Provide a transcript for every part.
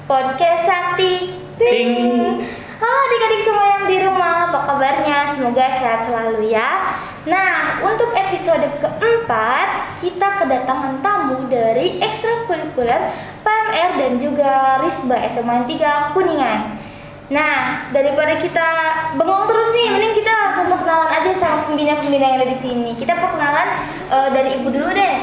Podcast Sakti Ting. Halo adik-adik semua yang di rumah, apa kabarnya? Semoga sehat selalu ya. Nah, untuk episode keempat, kita kedatangan tamu dari ekstrakurikuler PMR dan juga Risba SMA 3 Kuningan. Nah, daripada kita bengong terus nih, mending kita langsung perkenalan aja sama pembina-pembina yang ada di sini. Kita perkenalan dari Ibu dulu deh.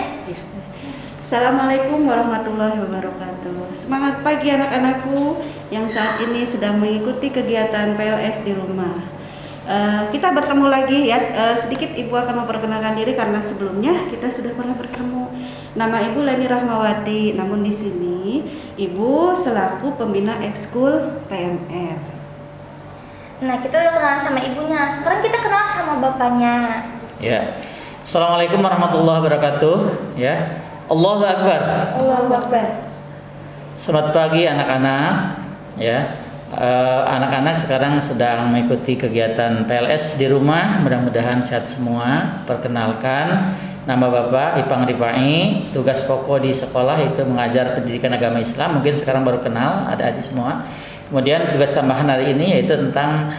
Assalamualaikum warahmatullahi wabarakatuh. Semangat pagi anak-anakku yang saat ini sedang mengikuti kegiatan PLS di rumah. Kita bertemu lagi ya. Sedikit Ibu akan memperkenalkan diri karena sebelumnya kita sudah pernah bertemu. Nama Ibu Leni Rahmawati. Namun di sini Ibu selaku pembina ekskul PMR. Nah, kita udah kenalan sama ibunya. Sekarang kita kenal sama bapaknya. Ya. Assalamualaikum warahmatullahi wabarakatuh. Ya. Allahu Akbar. Allahu Akbar. Selamat pagi anak-anak. Ya. Anak-anak sekarang sedang mengikuti kegiatan PLS di rumah. Mudah-mudahan sehat semua. Perkenalkan, nama Bapak Ipang Rifai. Tugas pokok di sekolah itu mengajar pendidikan agama Islam. Mungkin sekarang baru kenal adik-adik semua. Kemudian tugas tambahan hari ini yaitu tentang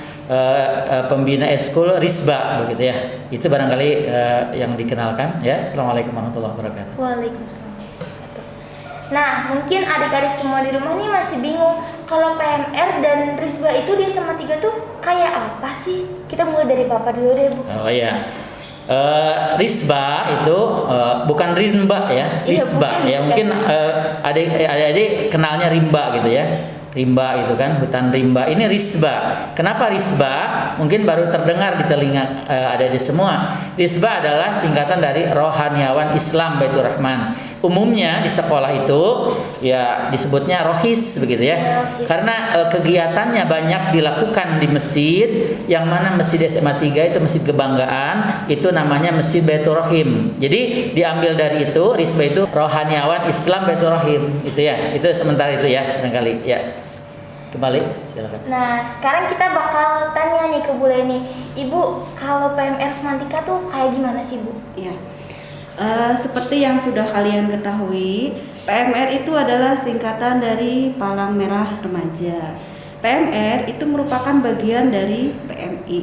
pembina eskul Risba, begitu ya. Itu barangkali yang dikenalkan ya. Assalamualaikum warahmatullahi wabarakatuh. Waalaikumsalam. Nah, mungkin adik-adik semua di rumah nih masih bingung kalau PMR dan Risba itu di SMA 3 tuh kayak apa sih? Kita mulai dari Bapak dulu deh, Bu. Oh iya. Risba itu bukan rimba ya. Risba Iya, ya. Mungkin adik-adik kenalnya rimba gitu ya. Rimba itu kan, hutan rimba. Ini Risba. Kenapa Risba? Mungkin baru terdengar di telinga adik-adik semua. Risba adalah singkatan dari Rohaniawan Islam Baitur Rahman. Umumnya di sekolah itu ya disebutnya rohis begitu ya. Karena kegiatannya banyak dilakukan di masjid, yang mana masjid SMA 3 itu masjid kebanggaan, itu namanya Masjid Baitur Rahim. Jadi diambil dari itu, Risba itu Rohaniawan Islam Baitur Rahim, itu ya. Itu sementara itu ya, barangkali ya. Kembali, silakan. Nah, sekarang kita bakal tanya nih ke Bu Leni. Ibu, kalau PMR Semantika tuh kayak gimana sih, Bu? Ya. Seperti yang sudah kalian ketahui, PMR itu adalah singkatan dari Palang Merah Remaja. PMR itu merupakan bagian dari PMI.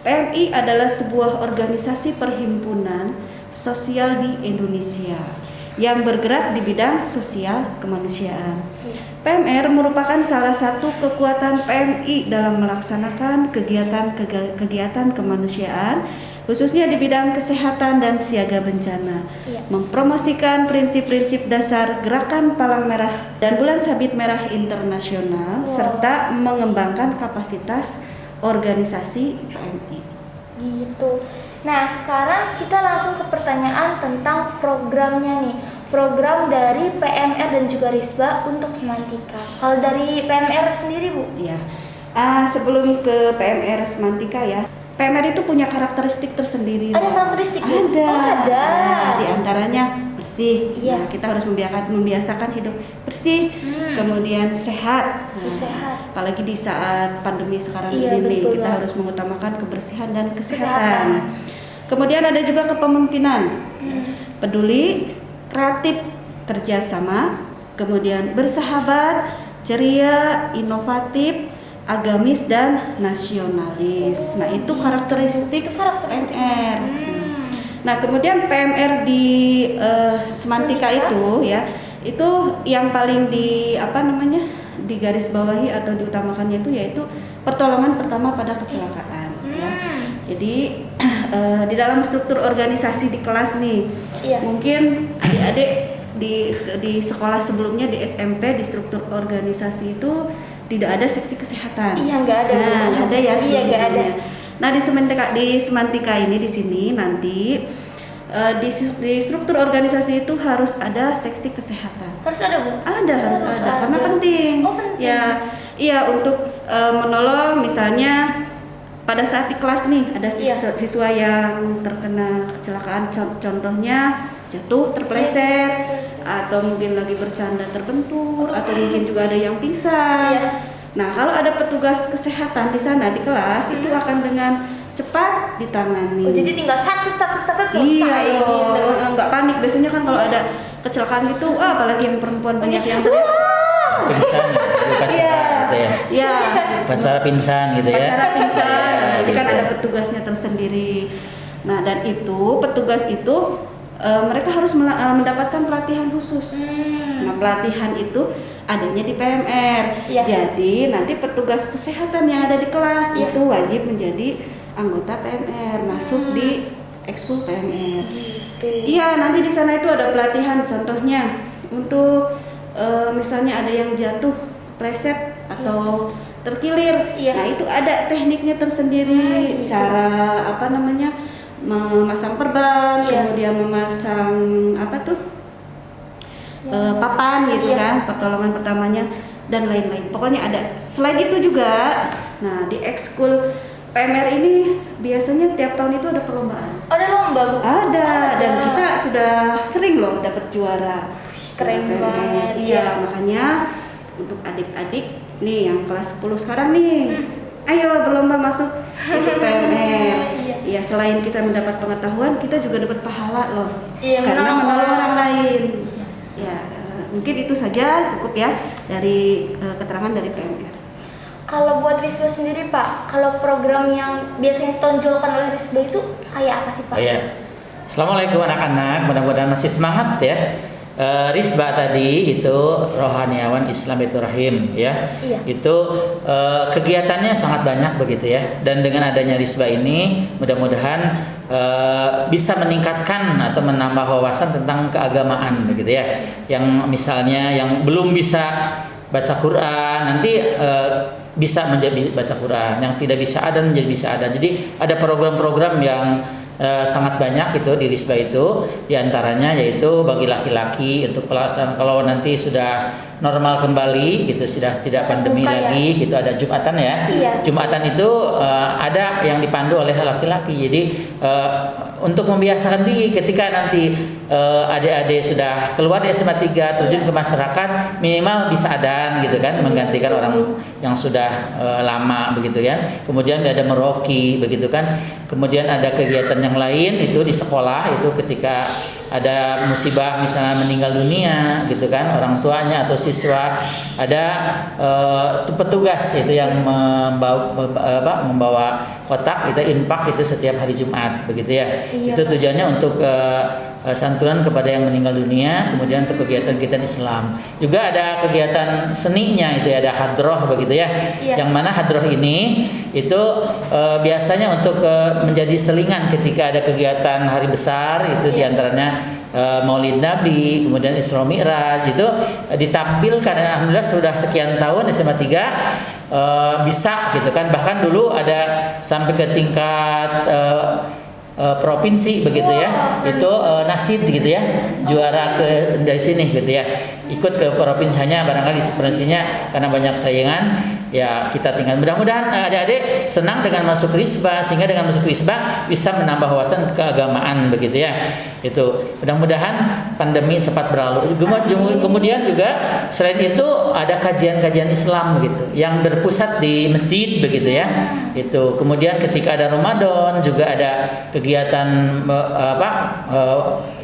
PMI adalah sebuah organisasi perhimpunan sosial di Indonesia yang bergerak di bidang sosial kemanusiaan. PMR merupakan salah satu kekuatan PMI dalam melaksanakan kegiatan kemanusiaan, khususnya di bidang kesehatan dan siaga bencana, mempromosikan prinsip-prinsip dasar Gerakan Palang Merah dan Bulan Sabit Merah Internasional, serta mengembangkan kapasitas organisasi PMI. Gitu. Nah, sekarang kita langsung ke pertanyaan tentang programnya nih. Program dari PMR dan juga Risba untuk Semantika. Kalau dari PMR sendiri, Bu? Ya. Sebelum ke PMR Semantika ya, PMR itu punya karakteristik tersendiri. Ada karakteristik? Ada. Oh, ada. Di antaranya bersih. Iya. Nah, kita harus membiasakan hidup bersih, kemudian sehat. Nah, sehat. Apalagi di saat pandemi sekarang Iya, ini betul, kita Mbak. harus mengutamakan kebersihan dan kesehatan. Kemudian ada juga kepemimpinan, peduli, kreatif, kerjasama, kemudian bersahabat, ceria, inovatif, agamis, dan nasionalis. Nah, itu karakteristik PMR. Nah, kemudian PMR di Semantika itu ya, itu yang paling digarisbawahi atau diutamakannya itu yaitu pertolongan pertama pada kecelakaan. Ya. Jadi di dalam struktur organisasi di kelas nih, mungkin adik-adik di sekolah sebelumnya di SMP di struktur organisasi itu tidak ada seksi kesehatan. Iya, nggak ada. Nah, ada ya. Iya, nggak ada. Nah, di Semantika ini di sini nanti di struktur organisasi itu harus ada seksi kesehatan. Harus ada, Bu? Harus ada karena penting. Oh, penting. Ya, iya untuk menolong misalnya pada saat di kelas nih ada siswa yang terkena kecelakaan, contohnya jatuh, terpleset, atau mungkin lagi bercanda terbentur, atau mungkin juga ada yang pingsan. Nah, kalau ada petugas kesehatan di sana di kelas itu akan dengan cepat ditangani. Oh, jadi tinggal selesai Iya, gitu. nggak panik. Biasanya kan kalau ada kecelakaan gitu, apalagi yang perempuan banyak yang teriak. pingsan, upacara gitu ya. Ya, Upacara pingsan gitu ya. upacara pingsan. Nanti kan Gitu. ada petugasnya tersendiri. Nah, dan itu petugas itu mereka harus mendapatkan pelatihan khusus. Nah, pelatihan itu adanya di PMR. Iya. Jadi nanti petugas kesehatan yang ada di kelas Iya. itu wajib menjadi anggota PMR, masuk di ekskul PMR. Gitu. Iya, nanti di sana itu ada pelatihan. Contohnya untuk misalnya ada yang jatuh, pleset atau terkilir. Iya. Nah, itu ada tekniknya tersendiri. Gitu. Cara memasang perban, Iya. kemudian memasang papan gitu Iya. kan, pertolongan pertamanya dan lain-lain. Pokoknya ada. Selain itu juga, nah di ekskul PMR ini biasanya tiap tahun itu ada perlombaan. Ada lomba, Bu? Ada, dan kita sudah sering loh dapat juara. Keren PMR. banget, Iya, ya. makanya untuk adik-adik nih yang kelas 10 sekarang nih, ayo berlomba masuk ikut PMR. Iya. Ya, selain kita mendapat pengetahuan, kita juga dapat pahala loh. Iya, Karena menolong menolong orang. orang lain. Ya, mungkin itu saja cukup ya dari keterangan dari PMR. Kalau buat Risba sendiri, Pak, kalau program yang biasanya ditonjolkan oleh Risba itu kayak apa sih, Pak? Oh ya. Assalamualaikum anak-anak, mudah-mudahan masih semangat ya. Risba tadi itu rohaniawan Islam itu rahim ya. Iya. Itu kegiatannya sangat banyak begitu ya. Dan dengan adanya Risba ini mudah-mudahan bisa meningkatkan atau menambah wawasan tentang keagamaan begitu ya. Yang misalnya yang belum bisa baca Quran nanti bisa menjadi baca Quran, yang tidak bisa adan menjadi bisa adan. Jadi ada program-program yang sangat banyak itu di Risba itu, diantaranya yaitu bagi laki-laki untuk pelaksanaan kalau nanti sudah normal kembali gitu, sudah tidak pandemi Terbuka, lagi gitu, ada Jumatan ya. Iya. Jumatan itu ada yang dipandu oleh laki-laki. Jadi untuk membiasakan diri ketika nanti adik-adik sudah keluar dari SMA 3 terjun Iya. ke masyarakat, minimal bisa adan gitu kan, menggantikan orang yang sudah lama begitu ya. Kemudian ada meroki begitu kan. Kemudian ada kegiatan yang lain itu di sekolah itu ketika ada musibah misalnya meninggal dunia gitu kan, orang tuanya atau siswa, ada petugas itu yang membawa kotak itu infak itu setiap hari Jumat begitu ya. Iya, Itu Pak. tujuannya untuk santunan kepada yang meninggal dunia, kemudian untuk kegiatan-kegiatan Islam. Juga ada kegiatan seninya itu ya, ada hadroh begitu ya. Iya. Yang mana hadroh ini itu biasanya untuk menjadi selingan ketika ada kegiatan hari besar itu Iya. diantaranya Maulid Nabi, kemudian Isra Mi'raj itu ditampilkan, dan alhamdulillah sudah sekian tahun SMA 3 bisa gitu kan, bahkan dulu ada sampai ke tingkat provinsi begitu ya. Wow. Itu Nasid gitu ya, juara dari sini gitu ya, ikut ke provinsinya, barangkali di provinsinya karena banyak saingan ya kita tinggal. Mudah-mudahan adik-adik senang dengan masuk Risba, sehingga dengan masuk Risba bisa menambah wawasan keagamaan begitu ya. Itu mudah-mudahan pandemi cepat berlalu. Kemudian juga selain itu ada kajian-kajian Islam begitu yang berpusat di masjid begitu ya. Itu kemudian ketika ada Ramadan juga ada kegiatan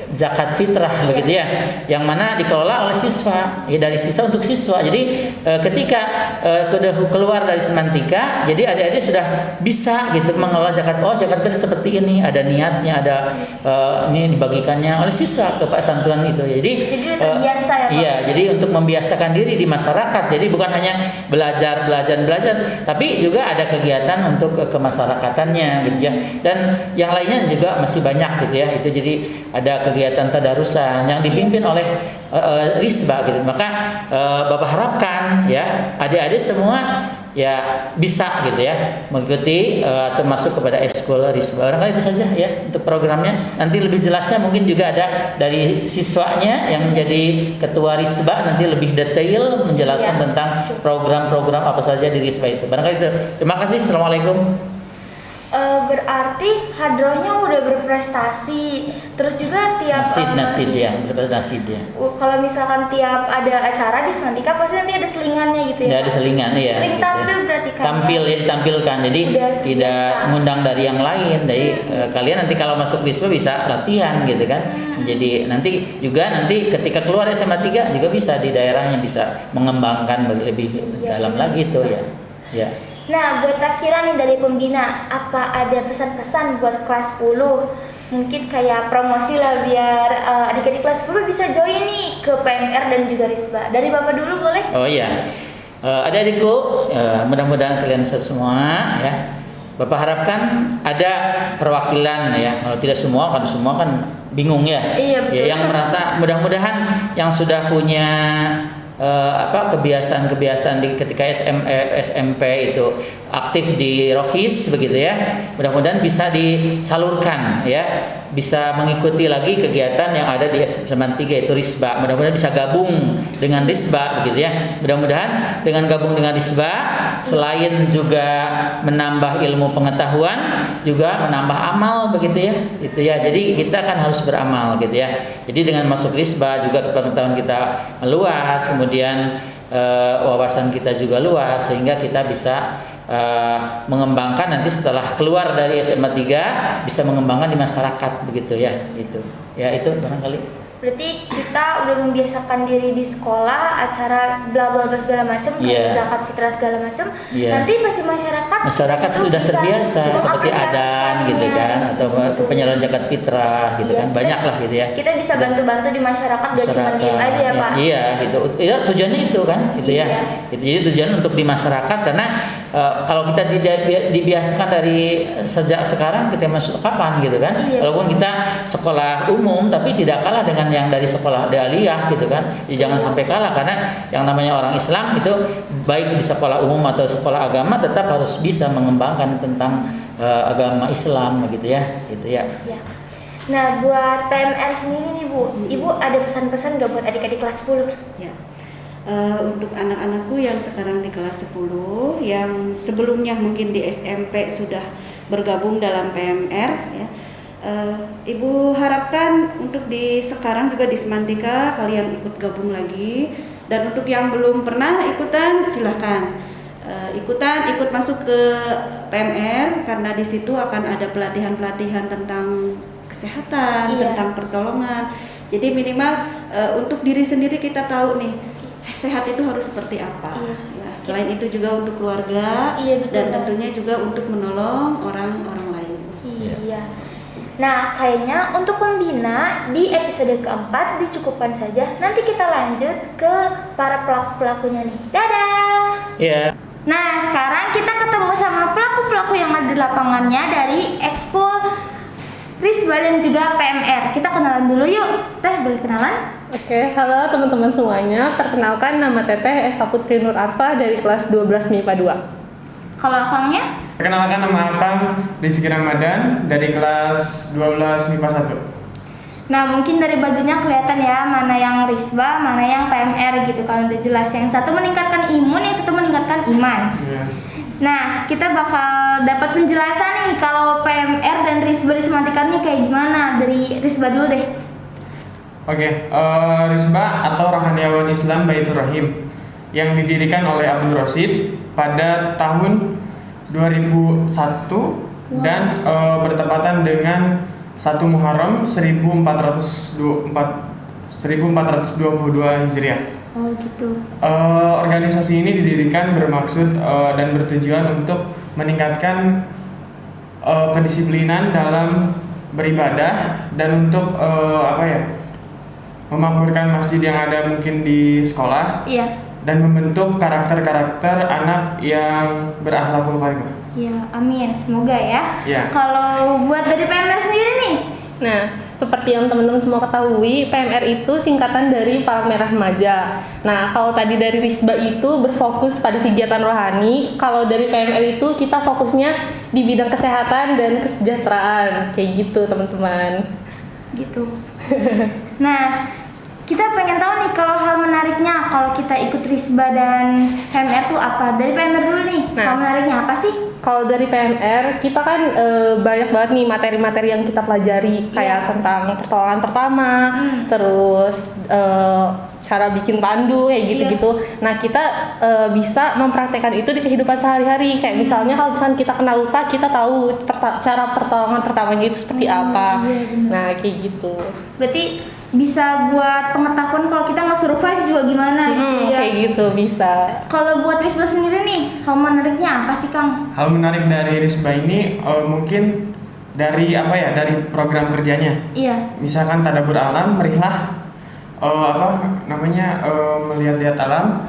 zakat fitrah begitu ya, yang mana dikelola oleh siswa ya, dari siswa untuk siswa. Jadi ketika keluar dari semantika, jadi adik-adik sudah bisa gitu mengelola zakat. Oh, zakat fitrah seperti ini, ada niatnya, ada ini dibagikannya oleh siswa ke Pak Santunan itu. Jadi udah terbiasa ya, Pak? Iya, jadi untuk membiasakan diri di masyarakat. Jadi bukan hanya belajar, tapi juga ada kegiatan untuk kemasyarakatannya gitu ya. Dan yang lainnya juga masih banyak gitu ya. Itu jadi ada kegiatan tadarusan yang dipimpin oleh Risba gitu. Maka Bapak harapkan ya adik-adik semua ya bisa gitu ya mengikuti atau masuk kepada ekskul Risba. Barangkali itu saja ya untuk programnya. Nanti lebih jelasnya mungkin juga ada dari siswanya yang menjadi ketua Risba, nanti lebih detail menjelaskan tentang program-program apa saja di Risba itu. Barangkali itu. Terima kasih. Assalamualaikum. Berarti hadrohnya udah berprestasi. Terus juga tiap Nasid ya, nasid ya. Kalau misalkan tiap ada acara di Semantika pasti nanti ada selingannya gitu ya. Ya, ada selingan ya. Sering gitu. tampil berarti kan. Tampil ya, ditampilkan. Jadi Udah tidak biasa. mengundang dari yang lain. Jadi kalian nanti kalau masuk Risba bisa latihan gitu kan. Jadi nanti ketika keluar SMA 3 juga bisa di daerahnya bisa mengembangkan lebih dalam lagi itu ya. Ya. Nah, buat terakhiran nih dari pembina, apa ada pesan-pesan buat kelas 10? Mungkin kayak promosi lah biar adik-adik kelas 10 bisa join nih ke PMR dan juga Risba. Dari Bapak dulu boleh? Oh iya. Adik-adikku, mudah-mudahan kalian semua ya. Bapak harapkan ada perwakilan ya. Kalau tidak semua kan bingung ya. Iya, betul. Ya, yang merasa mudah-mudahan yang sudah punya kebiasaan ketika SMP itu aktif di Rohis begitu ya. Mudah-mudahan bisa disalurkan ya, bisa mengikuti lagi kegiatan yang ada di SMA 3 itu Risba. Mudah-mudahan bisa gabung dengan Risba begitu ya. Mudah-mudahan dengan gabung dengan Risba selain juga menambah ilmu pengetahuan juga menambah amal begitu ya. Itu ya. Jadi kita kan harus beramal gitu ya. Jadi dengan masuk Risba juga pengetahuan kita meluas, kemudian wawasan kita juga luas sehingga kita bisa mengembangkan nanti setelah keluar dari SMA 3 bisa mengembangkan di masyarakat begitu ya. Itu barangkali. Berarti kita udah membiasakan diri di sekolah, acara bla bla bla segala macam, kayak zakat fitrah segala macam. Nanti pasti masyarakat itu sudah bisa terbiasa seperti adan gitu kan, atau penyaluran zakat fitrah gitu kan, banyak lah gitu ya. Kita bisa bantu-bantu di masyarakat, gak cuma diem aja ya Pak. Iya gitu. Ya tujuannya itu kan, gitu ya. Jadi tujuan untuk di masyarakat karena kalau kita tidak dibiasakan dari sejak sekarang kita masuk kapan gitu kan. Walaupun kita sekolah umum tapi tidak kalah dengan yang dari sekolah aliyah gitu kan. Jadi jangan sampai kalah karena yang namanya orang Islam itu baik di sekolah umum atau sekolah agama tetap harus bisa mengembangkan tentang agama Islam gitu ya. Gitu ya. Nah, buat PMR sendiri nih Bu, Ibu ada pesan-pesan gak buat adik-adik kelas 10? Ya. Untuk anak-anakku yang sekarang di kelas 10 yang sebelumnya mungkin di SMP sudah bergabung dalam PMR ya. Ibu harapkan untuk di sekarang juga di Semantika kalian ikut gabung lagi, dan untuk yang belum pernah ikutan silahkan ikut masuk ke PMR karena di situ akan ada pelatihan tentang kesehatan, tentang pertolongan. Jadi minimal untuk diri sendiri kita tahu nih sehat itu harus seperti apa. Ya, selain itu juga untuk keluarga dan tentunya juga untuk menolong orang-orang lain. Iya. Nah, kayaknya untuk pembina di episode keempat dicukupkan saja. Nanti kita lanjut ke para pelaku-pelakunya nih. Dadah! Iya. Nah, sekarang kita ketemu sama pelaku-pelaku yang ada di lapangannya dari Ekskul Risba dan juga PMR. Kita kenalan dulu yuk. Teh, boleh kenalan? Oke, halo teman-teman semuanya. Perkenalkan, nama Teteh Esa Putri Nur Arfa dari kelas 12 MIPA 2. Kalau akangnya? Perkenalkan, nama Akang Rizky Ramadan dari kelas 12 MIPA 1. Nah, mungkin dari bajunya kelihatan ya mana yang Risba, mana yang PMR gitu kan, udah jelas. Yang satu meningkatkan imun, yang satu meningkatkan iman. Nah, kita bakal dapat penjelasan nih kalau PMR dan Risba di Semantikanya kayak gimana. Dari Risba dulu deh. Oke, Risba atau Rohaniawan Islam Baitur Rahim yang didirikan oleh Abdul Rosid pada tahun 2001 dan bertepatan dengan 1 Muharram 1422 Hijriah. Oh gitu. Organisasi ini didirikan bermaksud dan bertujuan untuk meningkatkan kedisiplinan dalam beribadah dan untuk memakmurkan masjid yang ada mungkin di sekolah. Iya. Dan membentuk karakter-karakter anak yang berakhlakul karimah. Ya, amin. Semoga ya. Ya. Kalau buat dari PMR sendiri nih. Nah, seperti yang teman-teman semua ketahui, PMR itu singkatan dari Palang Merah Remaja. Nah, kalau tadi dari Risba itu berfokus pada kegiatan rohani, kalau dari PMR itu kita fokusnya di bidang kesehatan dan kesejahteraan. Kayak gitu, teman-teman. Gitu. Nah, kita pengen tahu nih kalau hal menariknya kalau kita ikut Risba dan PMR tuh apa? Dari PMR dulu nih, Nah. hal menariknya apa sih? Kalau dari PMR, kita kan banyak banget nih materi-materi yang kita pelajari kayak tentang pertolongan pertama, terus cara bikin pandu kayak gitu-gitu. Nah, kita bisa mempraktekkan itu di kehidupan sehari-hari. Kayak misalnya kalau misalnya kita kena luka, kita tahu cara pertolongan pertamanya itu seperti apa. Nah, kayak gitu. Berarti bisa buat pengetahuan kalau kita nge-survive juga gimana gitu ya. Kayak gitu bisa. Kalau buat Risba sendiri nih, hal menariknya apa sih Kang? Hal menarik dari Risba ini mungkin dari apa ya, dari program kerjanya. Iya. Misalkan tadabbur alam, merihlah melihat-lihat alam.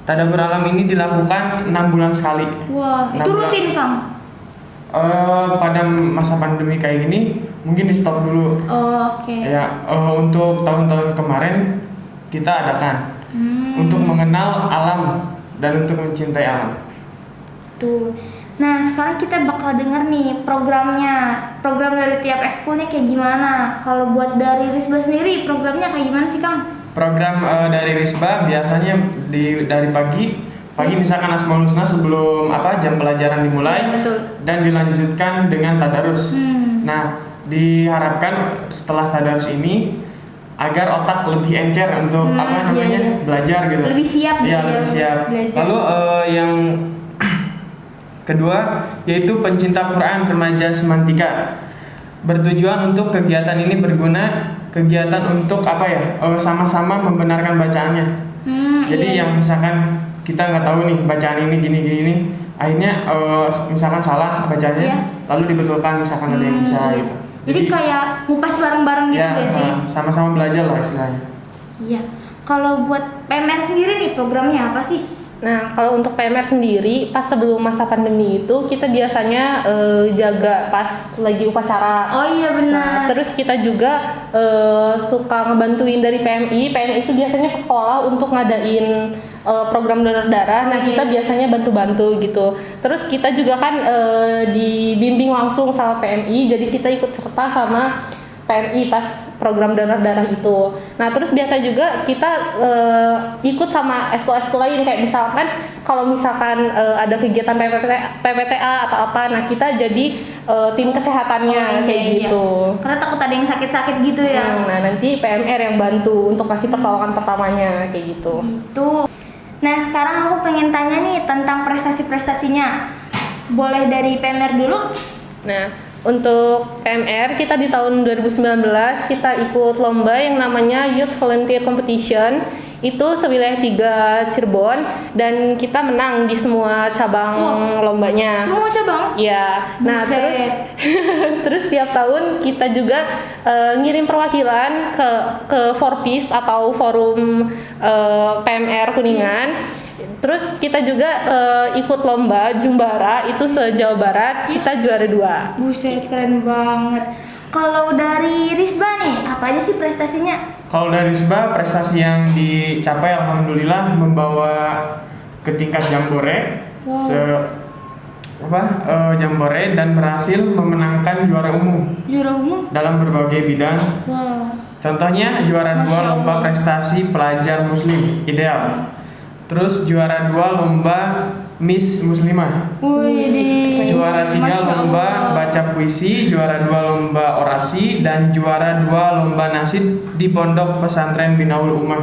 Tadabbur alam ini dilakukan 6 bulan sekali. Wah, itu 6 bulan. rutin Kang? Pada masa pandemi kayak gini mungkin di stop dulu. Oh, oke. Ya, untuk tahun-tahun kemarin kita adakan untuk mengenal alam dan untuk mencintai alam. Tuh. Nah, sekarang kita bakal denger nih programnya. Program dari tiap ekskulnya kayak gimana? Kalau buat dari Risba sendiri, programnya kayak gimana sih Kang? Program dari Risba biasanya dari pagi misalkan Asmaul Husna sebelum jam pelajaran dimulai. Iya, betul. Dan dilanjutkan dengan tadarus. Nah, diharapkan setelah tadarus ini agar otak lebih encer untuk iya. belajar gitu. Lebih siap gitu Iya, ya lebih siap. belajar. Lalu yang kedua yaitu pencinta Quran remaja semantika. Bertujuan untuk kegiatan ini berguna kegiatan untuk sama-sama membenarkan bacaannya. Jadi Iya. yang misalkan kita nggak tahu nih bacaan ini gini, akhirnya misalkan salah bacanya, Iya. lalu dibetulkan misalkan ada yang bisa gitu. Jadi kayak ngupas bareng-bareng gitu ya, gak sih? sama-sama belajar lah istilahnya. Iya. Kalau buat PMR sendiri nih programnya apa sih? Nah, kalau untuk PMR sendiri, pas sebelum masa pandemi itu kita biasanya jaga pas lagi upacara. Oh iya Nah, benar. terus kita juga suka ngebantuin dari PMI. PMI itu biasanya ke sekolah untuk ngadain program donor darah. Nah, kita biasanya bantu-bantu gitu. Terus kita juga kan dibimbing langsung sama PMI, jadi kita ikut serta sama PMI pas program donor darah itu. Nah, terus biasa juga kita ikut sama eskul-eskul lain kayak misalkan kalau misalkan ada kegiatan PPTA atau apa, nah kita jadi tim kesehatannya kayak gitu. Karena takut ada yang sakit-sakit gitu ya. Nah, nanti PMR yang bantu untuk kasih pertolongan pertamanya kayak gitu. Tuh. Nah, sekarang aku pengen tanya nih tentang prestasi-prestasinya. Boleh dari PMR dulu? Nah, untuk PMR kita di tahun 2019 kita ikut lomba yang namanya Youth Volunteer Competition. Itu sewilayah 3 Cirebon dan kita menang di semua cabang lombanya. Semua cabang? Iya. Nah, Buset. terus tiap tahun kita juga ngirim perwakilan ke Forpis atau Forum PMR Kuningan. Terus kita juga ikut lomba Jumbara itu se-Jawa Barat, kita juara 2. Buset, keren banget. Kalau dari Risba nih, apa aja sih prestasinya? Kalau dari Risba prestasi yang dicapai alhamdulillah membawa ke tingkat Jambore. Jambore dan berhasil memenangkan juara umum Juara umum? dalam berbagai bidang. Wow. Contohnya juara 2 Masya lomba Allah. prestasi pelajar muslim ideal. Terus juara 2 lomba Miss Muslimah. Wih, Juara 3 Masya lomba Allah. baca puisi, juara 2 lomba orasi, dan juara 2 lomba nasid di Pondok Pesantren Binaul Ummah.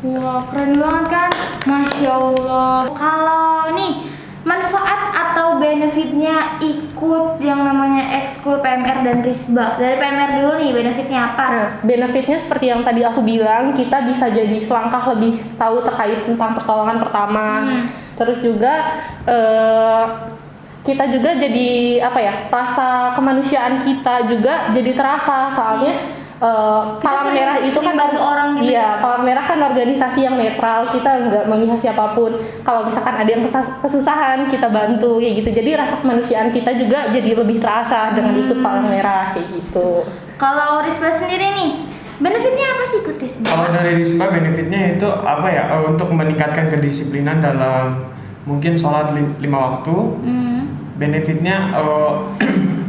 Wah, keren banget kan? Masya Allah. Kalau nih, manfaat atau benefitnya ikut yang namanya ekskul PMR dan Risba. Dari PMR dulu nih, benefitnya apa? Nah, benefitnya seperti yang tadi aku bilang, kita bisa jadi selangkah lebih tahu terkait tentang pertolongan pertama. Terus juga kita juga jadi rasa kemanusiaan kita juga jadi terasa soalnya Palang sering- Merah itu sering kan bantu orang gitu ya? iya, Palang Merah kan organisasi yang netral, kita nggak memihak siapapun. Kalau misalkan ada yang kesusahan kita bantu kayak gitu. Jadi rasa kemanusiaan kita juga jadi lebih terasa dengan ikut Palang Merah kayak gitu. Kalau Risba sendiri nih, benefitnya apa sih ikut Risba? Kalau dari Risba benefitnya itu untuk meningkatkan kedisiplinan dalam mungkin sholat 5 waktu. Benefitnya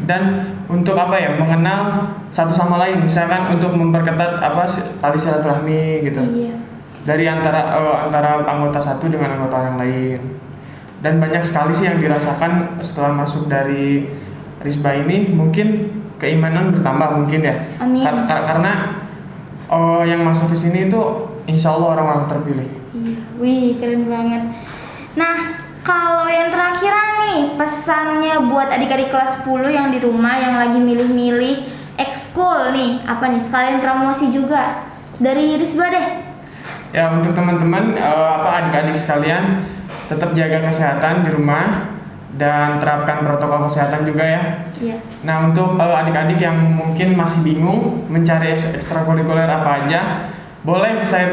dan untuk apa ya, mengenal satu sama lain, misalkan untuk memperketat tali silaturahmi gitu. Iya. Dari antara anggota satu dengan anggota yang lain. Dan banyak sekali sih yang dirasakan setelah masuk dari Risba ini, mungkin keimanan bertambah mungkin ya. Amin. Karena yang masuk ke sini itu insya Allah orang-orang terpilih. Iya, wih keren banget. Nah, kalau yang terakhir nih, pesannya buat adik-adik kelas 10 yang di rumah yang lagi milih-milih ekskul nih, apa nih, sekalian promosi juga dari Risba deh. Ya, untuk teman-teman adik-adik sekalian, tetap jaga kesehatan di rumah dan terapkan protokol kesehatan juga ya. Iya. Nah, untuk adik-adik yang mungkin masih bingung mencari ekstrakurikuler apa aja, boleh saya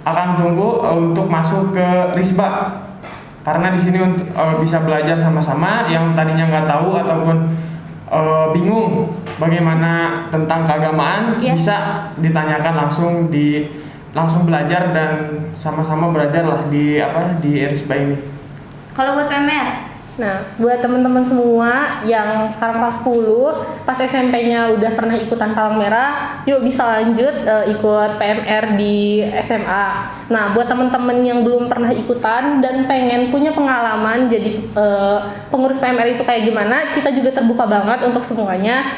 akan tunggu untuk masuk ke Risba. Karena di sini bisa belajar sama-sama, yang tadinya nggak tahu ataupun bingung bagaimana tentang keagamaan, Iya. bisa ditanyakan langsung belajar dan sama-sama belajar lah di Risba ini. Kalau buat PMR? Nah, buat teman-teman semua yang sekarang kelas 10, pas SMP-nya udah pernah ikutan Palang Merah, yuk bisa lanjut ikut PMR di SMA. Nah, buat teman-teman yang belum pernah ikutan dan pengen punya pengalaman jadi pengurus PMR itu kayak gimana, kita juga terbuka banget untuk semuanya.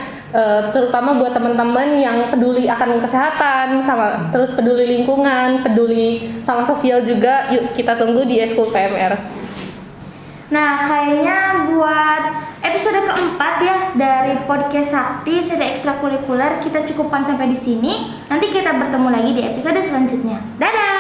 Terutama buat teman-teman yang peduli akan kesehatan, terus peduli lingkungan, peduli sama sosial juga, yuk kita tunggu di Eskul PMR. Nah, kayaknya buat episode keempat ya dari podcast Sakti seri ekstrakurikuler kita cukupkan sampai di sini. Nanti kita bertemu lagi di episode selanjutnya. Dadah.